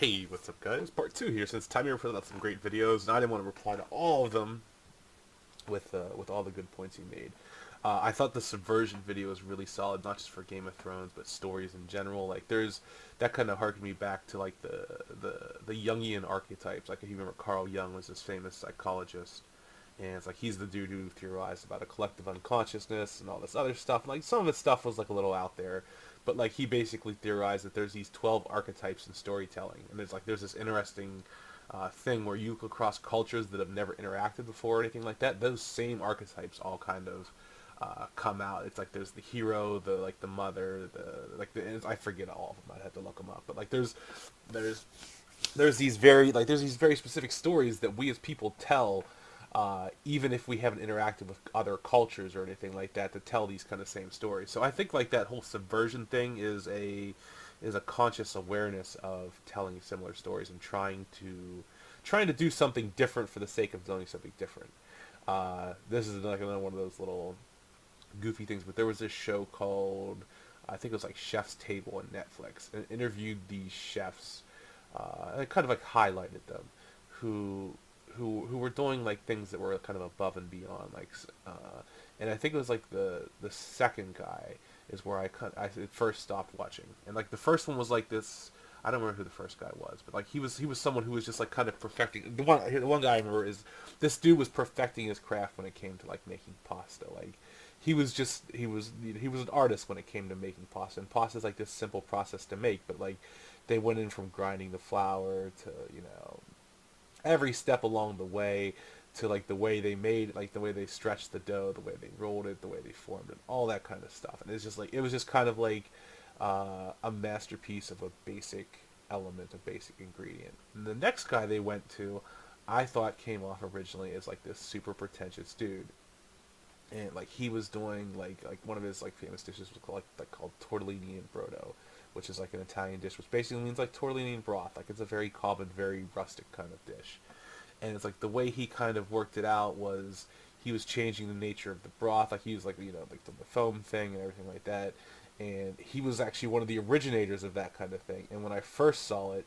Hey, what's up, guys? Part two here. Since Time here put out some great videos, and I didn't want to reply to all of them with all the good points he made. I thought the subversion video was really solid, not just for Game of Thrones, but stories in general. Like, there's that kind of harkened me back to like the Jungian archetypes. Like, if you remember, Carl Jung was this famous psychologist, and it's like he's the dude who theorized about a collective unconsciousness and all this other stuff. Like, some of his stuff was like a little out there, but like he basically theorized that there's these 12 archetypes in storytelling, and there's this interesting thing where you look across cultures that have never interacted before or anything like that. Those same archetypes all kind of come out. It's like there's the hero, the mother, I forget all of them. I'd have to look them up, but like there's there's these very specific stories that we as people tell, even if we haven't interacted with other cultures or anything like that, to tell these kind of same stories. So I think like that whole subversion thing is a conscious awareness of telling similar stories and trying to do something different for the sake of doing something different. This is like another one of those little goofy things, but there was this show called, I think it was like Chef's Table on Netflix, and it interviewed these chefs, and it kind of like highlighted them, who who were doing like things that were kind of above and beyond, and I think it was like the second guy is where I first stopped watching, and like the first one was like this. I don't remember who the first guy was, but like he was someone who was just like kind of perfecting the one guy I remember is this dude was perfecting his craft when it came to like making pasta. Like he was an artist when it came to making pasta, and pasta is like this simple process to make, but like they went in from grinding the flour to every step along the way, to like the way they made, like the way they stretched the dough, the way they rolled it, the way they formed it, all that kind of stuff. And it's just like it was just kind of like a masterpiece of a basic element, a basic ingredient. And the next guy they went to, I thought came off originally as like this super pretentious dude, and like he was doing like one of his like famous dishes was called tortellini and brodo, which is like an Italian dish, which basically means like tortellini and broth. Like it's a very common, very rustic kind of dish. And it's like the way he kind of worked it out was he was changing the nature of the broth. Like he was like like the foam thing and everything like that. And he was actually one of the originators of that kind of thing. And when I first saw it,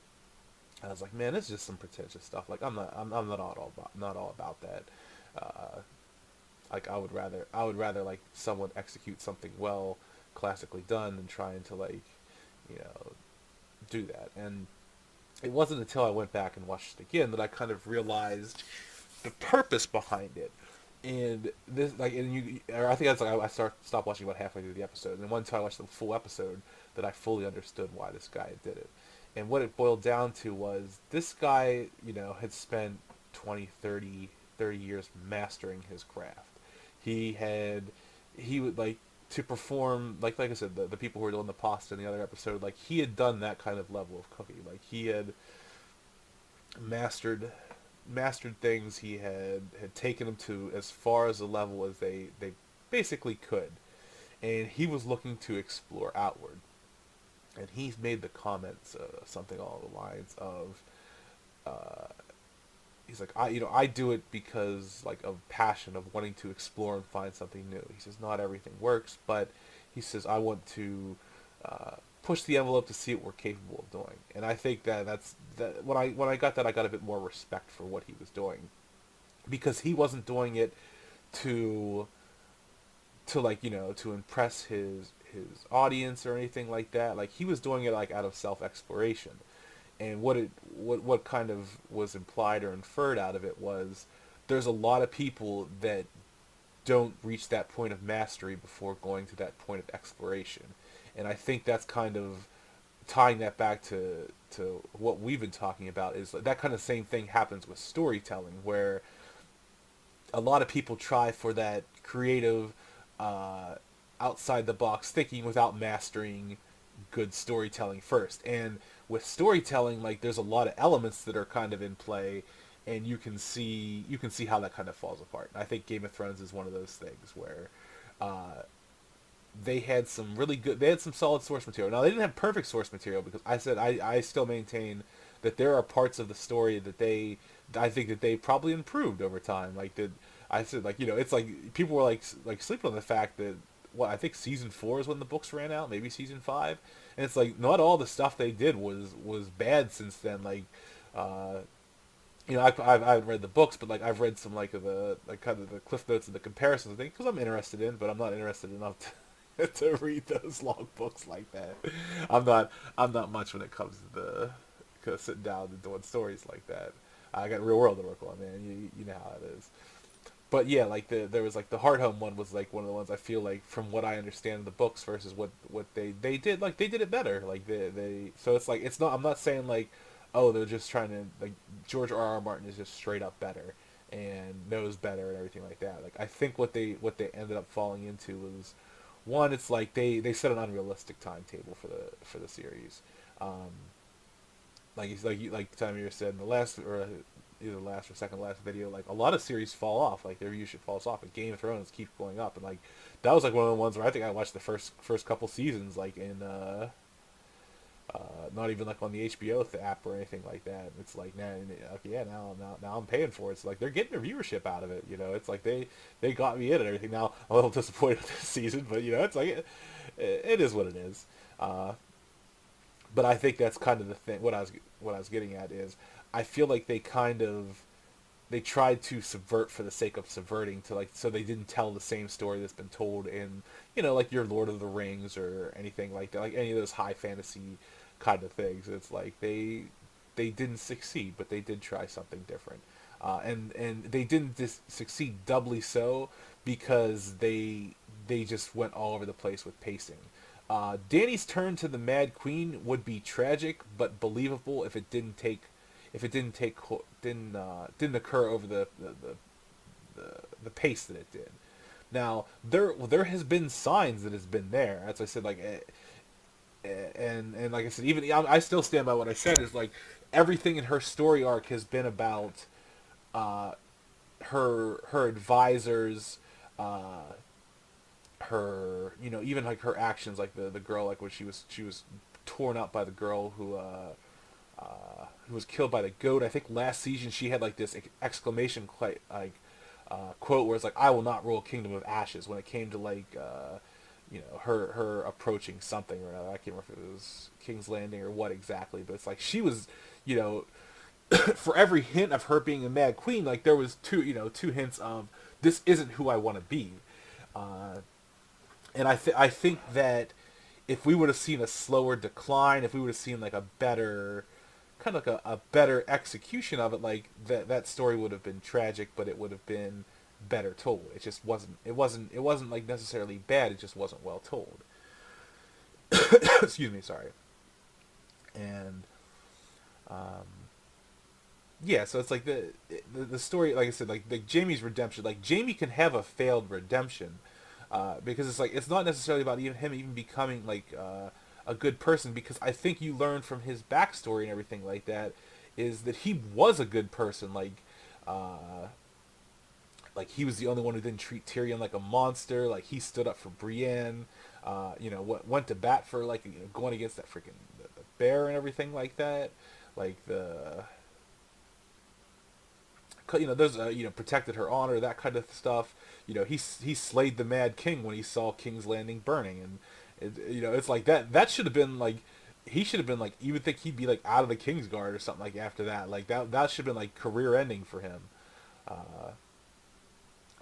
I was like, man, this is just some pretentious stuff. Like I'm not all about that. Uh, like I would rather like someone execute something well, classically done, than trying to like you know do that. And it wasn't until I went back and watched it again that I kind of realized the purpose behind it. And this like and you or I think that's like I stopped watching about halfway through the episode, and once I watched the full episode that I fully understood why this guy did it. And what it boiled down to was this guy, had spent 20, 30 years mastering his craft. He had he would like to perform like I said, the people who were doing the pasta in the other episode, like he had done that kind of level of cooking. Like he had mastered things. He had taken them to as far as the level as they basically could, and he was looking to explore outward. And he's made the comments, something along the lines of, uh, he's like, I do it because like of passion, of wanting to explore and find something new. He says not everything works, but he says I want to push the envelope to see what we're capable of doing. And I think that's that when I got that, I got a bit more respect for what he was doing, because he wasn't doing it to like to impress his audience or anything like that. Like he was doing it like out of self exploration. And what kind of was implied or inferred out of it was there's a lot of people that don't reach that point of mastery before going to that point of exploration. And I think that's kind of tying that back to what we've been talking about, is that kind of same thing happens with storytelling, where a lot of people try for that creative, uh, outside the box thinking without mastering good storytelling first. And with storytelling, like there's a lot of elements that are kind of in play, and you can see how that kind of falls apart. I think Game of Thrones is one of those things where uh, they had some solid source material. Now they didn't have perfect source material, because I still maintain that there are parts of the story that I think that they probably improved over time. Like that I said, like it's like people were like sleeping on the fact that, I think season 4 is when the books ran out, maybe season 5, And it's like not all the stuff they did was bad since then. Like, uh, I haven't read the books, but like I've read some like of the like kind of the cliff notes and the comparisons and things because I'm interested in, but I'm not interested enough to read those long books like that. I'm not I'm not much when it comes to the sitting down and doing stories like that. I got real world to work on, man. You know how it is. But yeah, like there was like the Hard Home one was like one of the ones I feel like from what I understand in the books versus what they did, like they did it better. Like they so it's like it's not I'm not saying like, oh, they're just trying to like George R. R. Martin is just straight up better and knows better and everything like that. Like I think what they ended up falling into was one, it's like they set an unrealistic timetable for the series. Um, like Tamir said in the last or either last or second last video, like a lot of series fall off, like their viewership falls off. Like Game of Thrones keeps going up, and like that was like one of the ones where I think I watched the first couple seasons like in not even like on the HBO app or anything like that. It's like now, okay, yeah, now I'm paying for it. So like they're getting their viewership out of it. You know, it's like they got me in and everything. Now I'm a little disappointed this season, but you know, it's like it is what it is. Uh, but I think that's kind of the thing. What I was getting at is I feel like they tried to subvert for the sake of subverting to like so they didn't tell the same story that's been told in like your Lord of the Rings or anything like that, like any of those high fantasy kind of things. It's like they didn't succeed, but they did try something different, and they didn't succeed doubly so because they just went all over the place with pacing. Danny's turn to the Mad Queen would be tragic but believable if it didn't occur over the pace that it did. Now there has been signs that has been there. As I said, like and like I said, even I still stand by what I said is like everything in her story arc has been about uh, her advisors, uh, her even like her actions, like the girl like when she was torn up by the girl who was killed by the goat. I think last season she had like this exclamation quote where it's like, "I will not rule a kingdom of ashes." When it came to like her approaching something or another, I can't remember if it was King's Landing or what exactly, but it's like she was, you know, for every hint of her being a Mad Queen, like there was two hints of this isn't who I want to be, uh, and I think that if we would have seen a slower decline, if we would have seen like a better kind of like a better execution of it, like that story would have been tragic, but it would have been better told. It just wasn't. It wasn't like necessarily bad. It just wasn't well told. Excuse me. Sorry. And um, yeah, so it's like the story. Like I said, like Jamie's redemption. Like Jamie can have a failed redemption, because it's like it's not necessarily about even him even becoming like a good person. Because I think you learn from his backstory and everything like that is that he was a good person. Uh, like he was the only one who didn't treat Tyrion like a monster. Like he stood up for Brienne. Went to bat for like going against that freaking the bear and everything like that. Like there's protected her honor, that kind of stuff. He slayed the Mad King when he saw King's Landing burning, and it's like that should have been like he should have been like you would think he'd be like out of the King's Guard or something like after that. Like that should have been like career ending for him. Uh,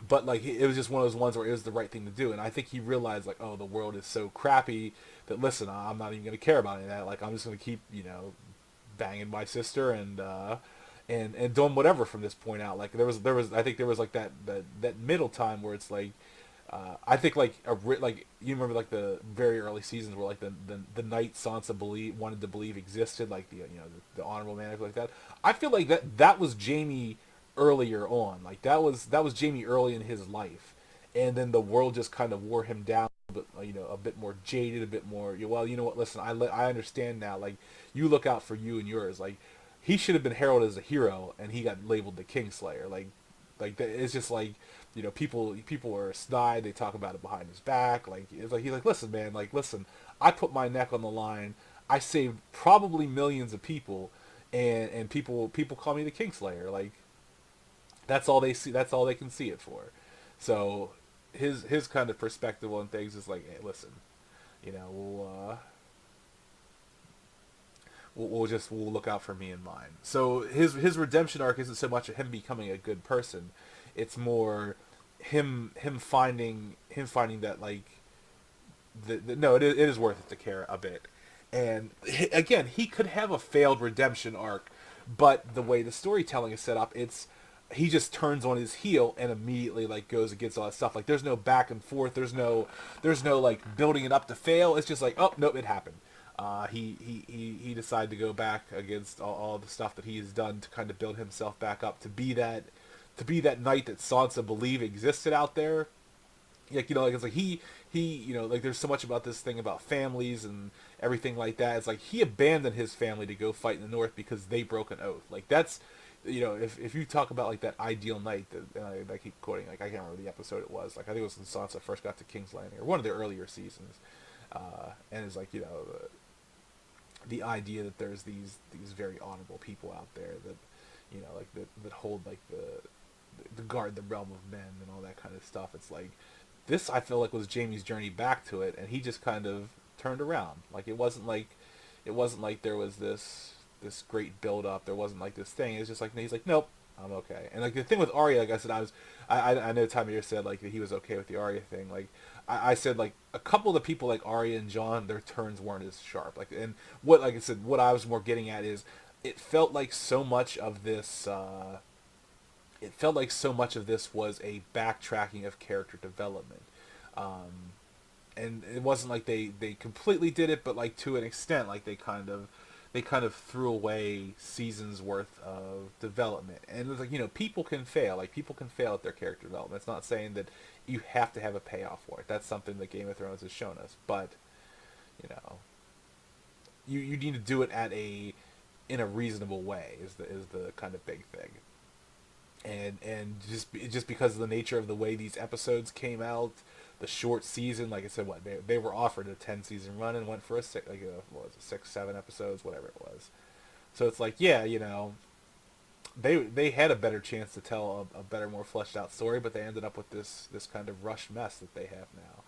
but like it was just one of those ones where it was the right thing to do, and I think he realized like, oh, the world is so crappy that listen, I'm not even gonna care about any of that. Like I'm just gonna keep banging my sister and doing whatever from this point out. Like there was I think there was like that middle time where it's like I think like like you remember like the very early seasons where like the night Sansa wanted to believe existed, like the honorable man like that. I feel like that was Jamie earlier on. Like that was Jamie early in his life, and then the world just kind of wore him down. But a bit more jaded, a bit more. Well, you know what? Listen, I understand now. Like you look out for you and yours. Like he should have been heralded as a hero, and he got labeled the Kingslayer. It's just like people are snide. They talk about it behind his back. Like it's like he's like, listen, man. Like listen, I put my neck on the line. I saved probably millions of people, and people call me the Kingslayer. Like that's all they see. That's all they can see it for. So his kind of perspective on things is like, hey, listen, we'll we'll look out for me and mine. So his redemption arc isn't so much him becoming a good person, it's more him finding that like no, it is worth it to care a bit. And again, he could have a failed redemption arc, but the way the storytelling is set up, it's he just turns on his heel and immediately like goes against all that stuff. Like there's no back and forth. There's no like building it up to fail. It's just like, oh nope, it happened. He decided to go back against all the stuff that he has done to kind of build himself back up to be that knight that Sansa believed existed out there. Like like it's like he like there's so much about this thing about families and everything like that. It's like he abandoned his family to go fight in the north because they broke an oath. Like that's if you talk about like that ideal knight that I keep quoting, like I can't remember the episode it was, like I think it was when Sansa first got to King's Landing or one of the earlier seasons, and it's like the idea that there's these very honorable people out there that like that hold like the guard the realm of men and all that kind of stuff. It's like this I feel like was Jaime's journey back to it, and he just kind of turned around. Like it wasn't like there was this great build up. There wasn't like this thing. It's just like he's like, nope, I'm okay. And like the thing with Arya, like I said, I know Tamir said like that he was okay with the Arya thing. Like I said like a couple of the people like Arya and Jon, their turns weren't as sharp. Like and what like I said, what I was more getting at is it felt like so much of this. It felt like so much of this was a backtracking of character development. Um, and it wasn't like they completely did it, but like to an extent, like they kind of threw away seasons worth of development. And it's like people can fail. Like people can fail at their character development. It's not saying that you have to have a payoff for it. That's something that Game of Thrones has shown us. But you know, you need to do it in a reasonable way is the kind of big thing. And just because of the nature of the way these episodes came out, the short season, like I said, what they were offered a 10 season run and went for a six, like what was it, 6 7 episodes, whatever it was. So it's like they had a better chance to tell a better, more fleshed out story, but they ended up with this kind of rushed mess that they have now.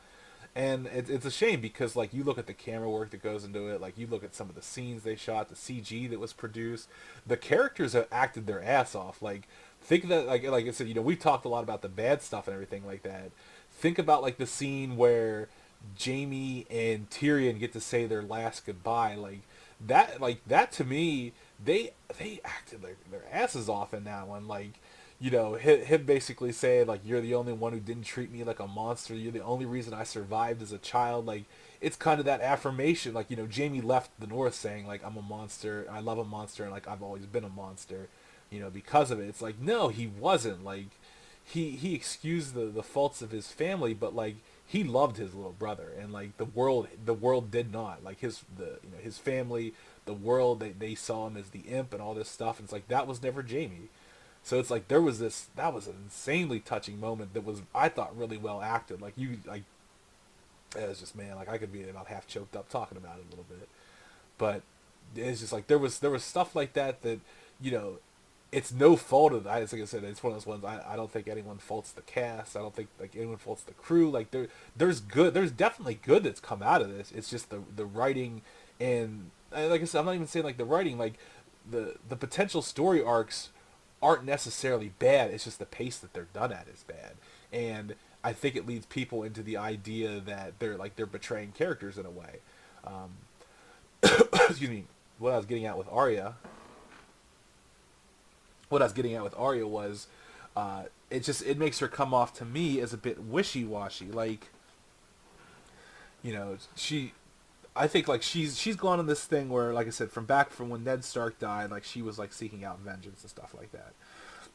And it's a shame because like you look at the camera work that goes into it, like you look at some of the scenes they shot, the CG that was produced, the characters have acted their ass off. Like think of that, like I said, we've talked a lot about the bad stuff and everything like that. Think about like the scene where Jamie and Tyrion get to say their last goodbye. Like that to me, they acted their asses off in that one. Like him basically saying like you're the only one who didn't treat me like a monster. You're the only reason I survived as a child. Like it's kind of that affirmation. Like Jamie left the North saying like I'm a monster. I love a monster, and like I've always been a monster. Because of it. It's like no, he wasn't. Like he excused the faults of his family, but like he loved his little brother, and like the world did not like his family, the world they saw him as the imp and all this stuff, and it's like that was never Jamie. So it's like there was that was an insanely touching moment that was I thought really well acted. Like it was just man, like I could be about half choked up talking about it a little bit, but it's just like there was stuff like that you know it's no fault of like I said, it's one of those ones I don't think anyone faults the cast. I don't think like anyone faults the crew. Like there's definitely good that's come out of this. It's just the writing and like I said, I'm not even saying like the writing, like the potential story arcs aren't necessarily bad. It's just the pace that they're done at is bad. And I think it leads people into the idea that they're betraying characters in a way. Um, excuse me. What I was getting at with Arya was it makes her come off to me as a bit wishy-washy. Like she I think like she's gone on this thing where like I said from when Ned Stark died, like she was like seeking out vengeance and stuff like that.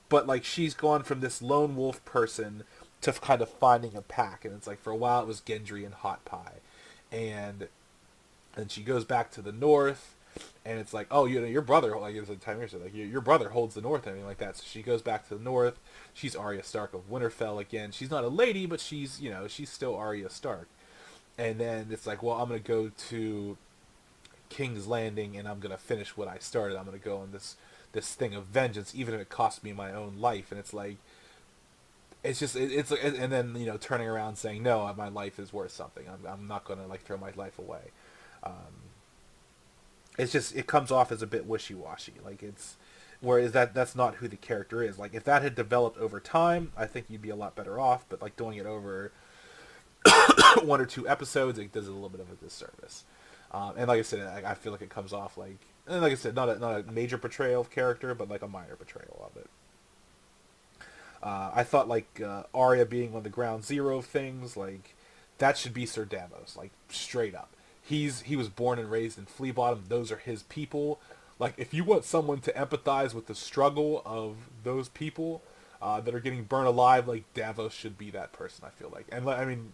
But like she's gone from this lone wolf person to kind of finding a pack, and it's like for a while it was Gendry and Hot Pie, and then she goes back to the north, and it's like, oh, your brother, like it was a time said, like your brother holds the north and everything like that. So she goes back to the north. She's Arya Stark of Winterfell again. She's not a lady, but she's still Arya Stark. And then it's like, well, I'm gonna go to King's Landing and I'm gonna finish what I started. I'm gonna go on this thing of vengeance, even if it costs me my own life. And it's like, it's just it's like, and then turning around saying, no, my life is worth something. I'm not gonna like throw my life away. Um, it's just it comes off as a bit wishy-washy. Like it's whereas that's not who the character is. Like if that had developed over time, I think you'd be a lot better off. But like doing it over one or two episodes, it does a little bit of a disservice. And like I said, I feel like it comes off like, and like I said, not a major portrayal of character, but like a minor portrayal of it. I thought like Arya being on the ground zero of things, like that should be Sir Davos, like straight up. He was born and raised in Flea Bottom. Those are his people. Like if you want someone to empathize with the struggle of those people that are getting burned alive, like Davos should be that person. I feel like, and I mean,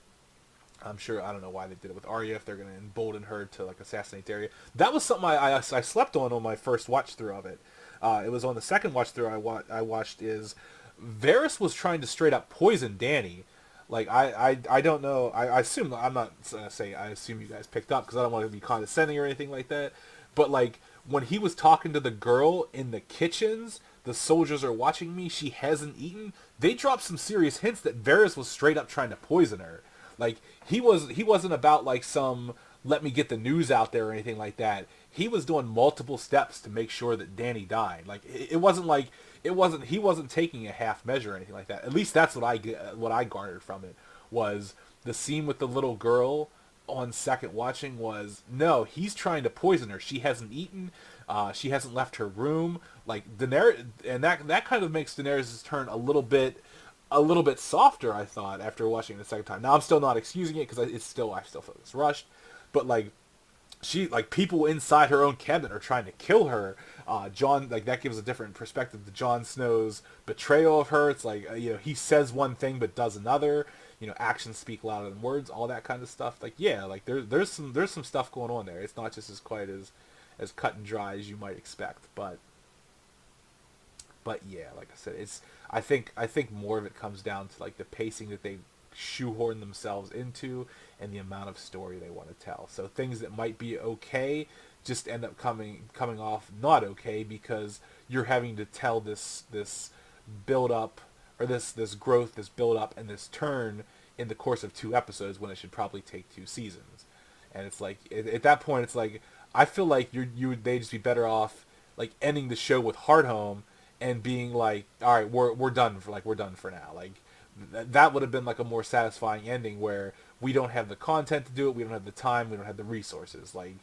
I'm sure I don't know why they did it with Arya if they're going to embolden her to like assassinate Arya. That was something I slept on my first watch through of it. It was on the second watch through I watched is Varys was trying to straight up poison Dany. Like I don't know. I assume I'm not say I assume you guys picked up because I don't want to be condescending or anything like that. But like when he was talking to the girl in the kitchens, the soldiers are watching me. She hasn't eaten. They dropped some serious hints that Varys was straight up trying to poison her. Like he wasn't about like some let me get the news out there or anything like that. He was doing multiple steps to make sure that Dany died. Like it wasn't like he wasn't taking a half measure or anything like that. At least that's what I garnered from it was the scene with the little girl on second watching was no, he's trying to poison her. She hasn't eaten. She hasn't left her room. Like Daenerys, and that kind of makes Daenerys' turn a little bit softer. I thought after watching it the second time. Now I'm still not excusing it because I still feel it's rushed, but like she like people inside her own cabinet are trying to kill her. Jon like that gives a different perspective to Jon Snow's betrayal of her. It's like he says one thing but does another. Actions speak louder than words. All that kind of stuff. Like yeah, like there's some stuff going on there. It's not just as quite as cut and dry as you might expect. But yeah, like I said, I think more of it comes down to like the pacing that they shoehorn themselves into and the amount of story they want to tell. So things that might be okay just end up coming off not okay because you're having to tell this build up or this growth, this build up and this turn in the course of two episodes when it should probably take two seasons. And it's like at that point it's like I feel like they'd just be better off like ending the show with Hardhome and being like, all right, we're done for now. Like that would have been like a more satisfying ending where we don't have the content to do it, we don't have the time, we don't have the resources. Like,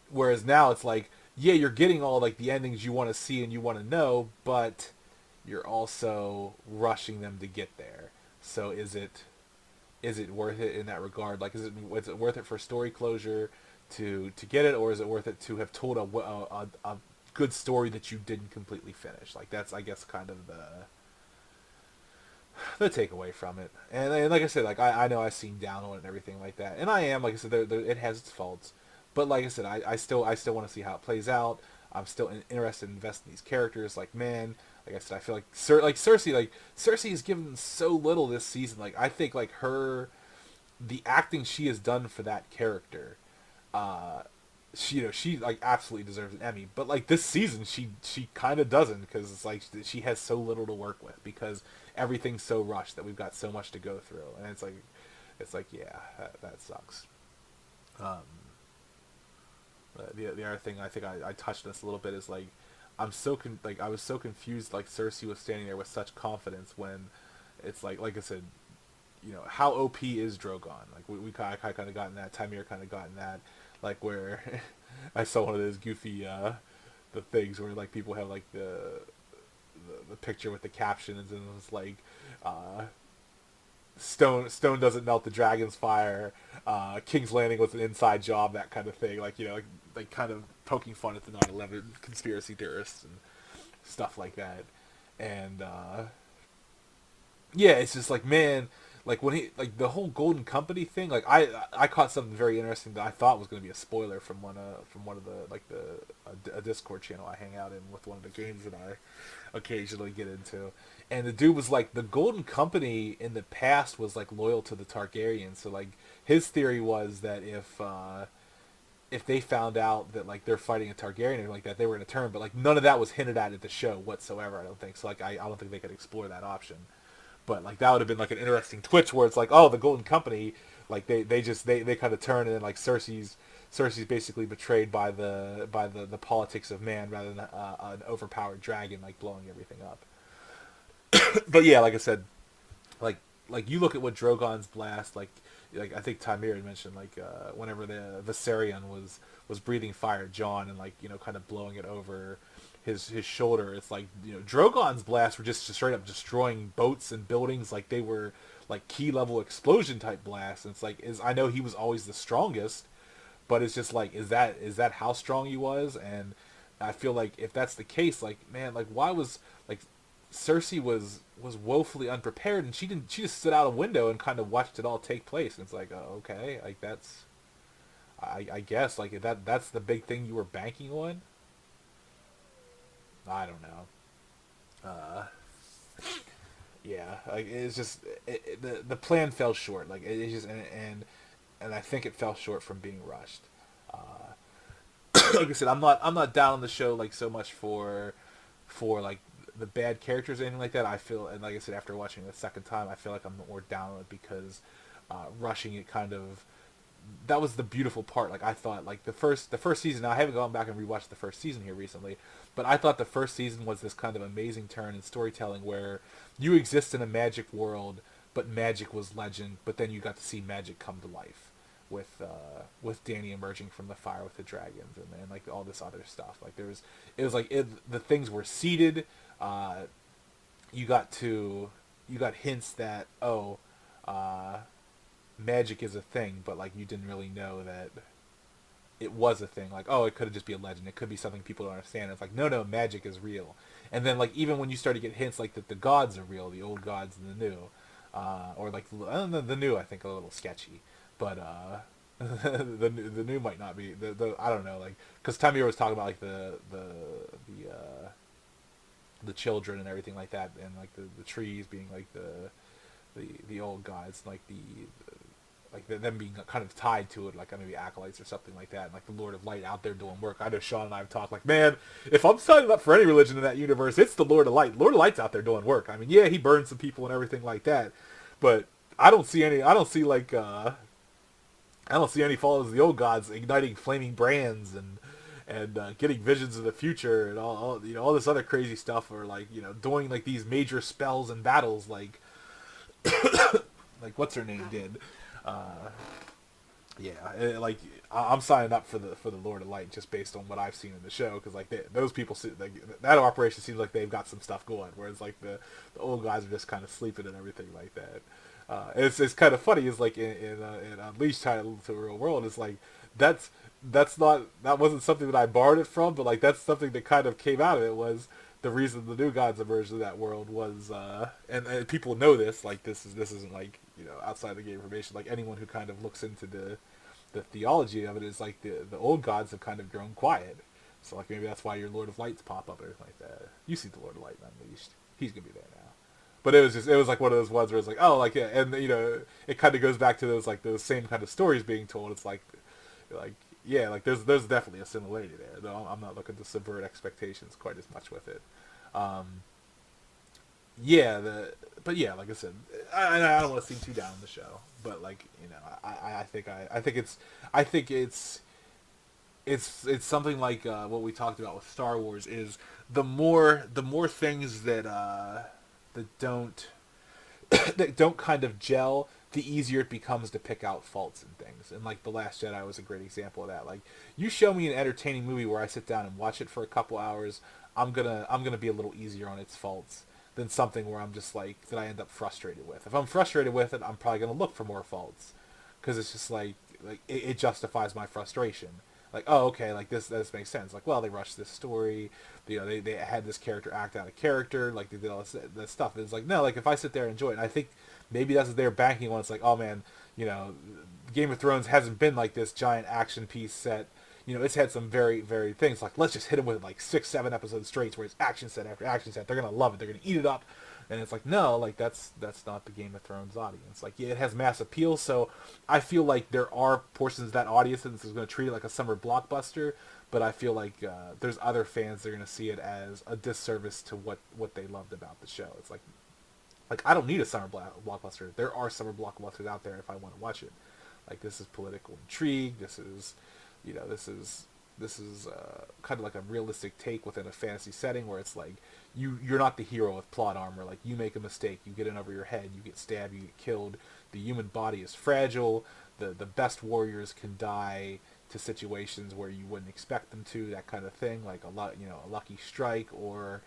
whereas now it's like, yeah, you're getting all like the endings you want to see and you want to know, but you're also rushing them to get there. So is it worth it in that regard? Like, is it worth it for story closure to get it, or is it worth it to have told a good story that you didn't completely finish? Like that's I guess kind of the takeaway from it. And like I said, like I know I've seen down on it and everything like that, and I am like I said, it has its faults, but like I said, I still want to see how it plays out. I'm still interested in investing in these characters. Like man, like I said, I feel like Cersei has given so little this season. Like I think like the acting she has done for that character, uh, she like absolutely deserves an Emmy. But like this season, she kind of doesn't because it's like she has so little to work with because everything's so rushed that we've got so much to go through, and it's like yeah, that sucks. Um, the other thing I think I touched on this a little bit is like like I was so confused like Cersei was standing there with such confidence when it's like I said, how OP is Drogon? Like we kind of gotten that. Tymir kind of gotten that. Like where I saw one of those goofy the things where like people have like the picture with the captions and it's like uh, stone doesn't melt the dragon's fire. King's Landing was an inside job, that kind of thing. Like like kind of poking fun at the 9/11 conspiracy theorists and stuff like that. And yeah, it's just like man, like when he like the whole Golden Company thing. Like I caught something very interesting that I thought was going to be a spoiler from one of the like a Discord channel I hang out in with one of the games that I occasionally get into. And the dude was like the Golden Company in the past was like loyal to the Targaryens. So like his theory was that if they found out that like they're fighting a Targaryen or like that, they were going to turn. But like none of that was hinted at the show whatsoever. I don't think so. Like I don't think they could explore that option. But like that would have been like an interesting twitch where it's like, oh, the Golden Company, like they kind of turn and then like Cersei's Cersei's basically betrayed by the politics of man rather than an overpowered dragon like blowing everything up. But yeah, like I said, like you look at what Drogon's blast like I think Tamir had mentioned whenever the Viserion was breathing fire at Jon and kind of blowing it over his shoulder. It's like Drogon's blasts were just straight up destroying boats and buildings like they were like key level explosion type blasts. And it's like I know he was always the strongest, but it's just like is that how strong he was? And I feel like if that's the case, like man, like why was like Cersei was woefully unprepared, and she just stood out a window and kind of watched it all take place. And it's like okay, like that's I guess like that's the big thing you were banking on. I don't know. Yeah, like it's just the plan fell short. Like it just and I think it fell short from being rushed. Like I said, I'm not down on the show like so much for like the bad characters or anything like that. I feel, and like I said, after watching it the second time, I feel like I'm more down on it because rushing it kind of that was the beautiful part. Like I thought, like the first season. Now, I haven't gone back and rewatched the first season here recently, but I thought the first season was this kind of amazing turn in storytelling where you exist in a magic world, but magic was legend. But then you got to see magic come to life with Dany emerging from the fire with the dragons and like all this other stuff. Like it was like the things were seeded. Uh, you got hints that uh, magic is a thing, but like you didn't really know that it was a thing. Like it could just be a legend. It could be something people don't understand. It's like no, magic is real. And then like even when you start to get hints like that the gods are real, the old gods and the new, or like the new I think a little sketchy, but the new might not be the I don't know like because Tamir was talking about like the children and everything like that and like the trees being like the old gods like them being kind of tied to it, like maybe acolytes or something like that, and like the Lord of Light out there doing work. I know Sean and I have talked like, man, if I'm signing up for any religion in that universe, it's the Lord of Light. Lord of Light's out there doing work. I mean, yeah, he burned some people and everything like that, but I don't see any. I don't see any followers of the old gods igniting flaming brands and getting visions of the future and all this other crazy stuff, or like doing like these major spells and battles like what's her name did. Uh, yeah, like I'm signing up for the Lord of Light just based on what I've seen in the show because like those people that operation seems like they've got some stuff going, whereas like the old guys are just kind of sleeping and everything like that. It's kind of funny. Is like in Unleashed title to the real world. It's like that's that wasn't something that I borrowed it from, but like that's something that kind of came out of it was the reason the new gods emerged in that world was and people know this like this isn't like outside the game information like anyone who kind of looks into the theology of it is like the old gods have kind of grown quiet, so like maybe that's why your Lord of Lights pop up and everything like that. You see the Lord of Light in Unleashed, he's gonna be there now. But it was like one of those ones where it's like like yeah, and it kind of goes back to those same kind of stories being told. It's like yeah, like there's definitely a similarity there. Though I'm not looking to subvert expectations quite as much with it. Um, yeah, but yeah, like I said, I don't want to seem too down on the show, but like I think it's something like what we talked about with Star Wars is the more things that don't that don't kind of gel, the easier it becomes to pick out faults in things. And like The Last Jedi was a great example of that. Like you show me an entertaining movie where I sit down and watch it for a couple hours, I'm gonna be a little easier on its faults than something where I'm just like that I end up frustrated with. If I'm frustrated with it, I'm probably gonna look for more faults because it's just like it justifies my frustration. Like okay, like this makes sense. Like well, they rushed this story, they had this character act out of character, like they did all this stuff. It's like no, like if I sit there and enjoy it, and I think maybe that's what they're banking on. It's like oh man, Game of Thrones hasn't been like this giant action piece set. It's had some very, very things like let's just hit them with like 6, 7 episodes straight where it's action set after action set. They're gonna love it. They're gonna eat it up, and it's like no, like that's not the Game of Thrones audience. Like yeah, it has mass appeal, so I feel like there are portions of that audience that is going to treat it like a summer blockbuster. But I feel like there's other fans that are going to see it as a disservice to what they loved about the show. It's like I don't need a summer blockbuster. There are summer blockbusters out there if I want to watch it. Like this is political intrigue. This is this is kind of like a realistic take within a fantasy setting where it's like you're not the hero with plot armor. Like you make a mistake, you get in over your head, you get stabbed, you get killed. The human body is fragile. The best warriors can die to situations where you wouldn't expect them to. That kind of thing, like a lucky strike or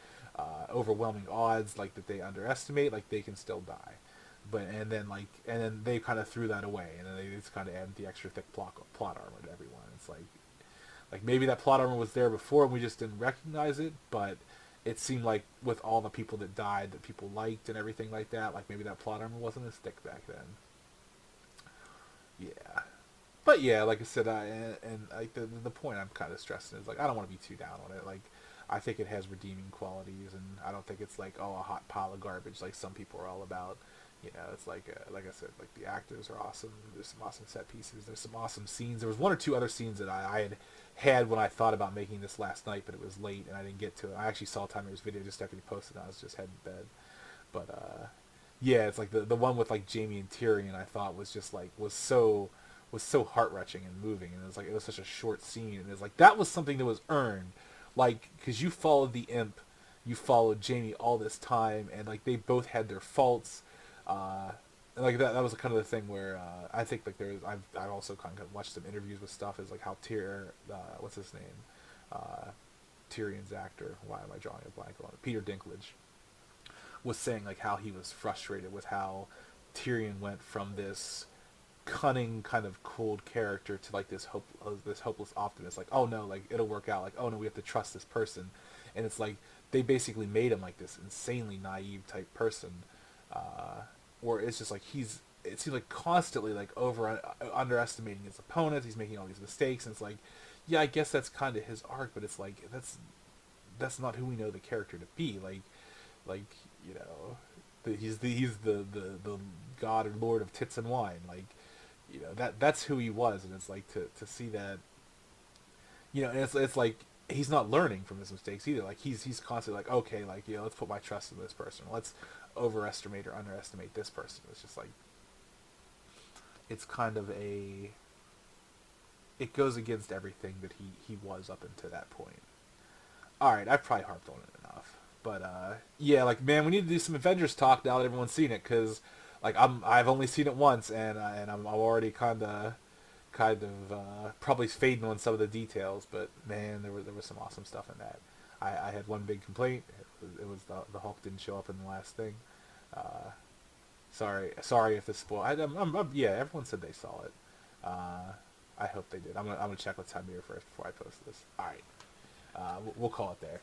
overwhelming odds, like that they underestimate. Like they can still die. And then they kind of threw that away, and then they just kind of added the extra thick plot armor to everyone. It's like maybe that plot armor was there before and we just didn't recognize it, but it seemed like with all the people that died that people liked and everything like that, like maybe that plot armor wasn't as thick back then. Yeah. But yeah, like I said, and like the point I'm kind of stressing is like I don't want to be too down on it. Like I think it has redeeming qualities, and I don't think it's like a hot pile of garbage like some people are all about. It's like I said, like the actors are awesome. There's some awesome set pieces. There's some awesome scenes. There was one or two other scenes that I had when I thought about making this last night, but it was late and I didn't get to it. I actually saw Timer's video just after he posted it. I was just heading to bed, but yeah, it's like the one with like Jamie and Tyrion. I thought was just like was so heart wrenching and moving, and it was such a short scene, and it was like that was something that was earned, like because you followed the imp, you followed Jamie all this time, and like they both had their faults, and like that was kind of the thing where I think like I've also kind of watched some interviews with stuff is like how what's his name, Tyrion's actor, why am I drawing a blank on it, Peter Dinklage, was saying like how he was frustrated with how Tyrion went from this cunning kind of cold character to like this hopeless optimist, like oh no, like it'll work out, like oh no, we have to trust this person, and it's like they basically made him like this insanely naive type person, or it's just like it seems like constantly like underestimating his opponents, he's making all these mistakes, and it's like yeah, I guess that's kind of his arc, but it's like that's not who we know the character to be, like he's the god or lord of tits and wine, like that's who he was, and it's like to see that, and it's like he's not learning from his mistakes either. Like he's constantly like okay, like let's put my trust in this person, let's overestimate or underestimate this person. It's just like it's kind of it goes against everything that he was up until that point. All right, I've probably harped on it enough, but yeah, like man, we need to do some Avengers talk now that everyone's seen it, because like I've only seen it once, and I'm already kind of probably fading on some of the details, but man, there was some awesome stuff in that. I had one big complaint. It was the Hulk didn't show up in the last thing. Uh, sorry if this spoil. Yeah, everyone said they saw it. I hope they did. I'm gonna check with Tamir first before I post this. All right, we'll call it there.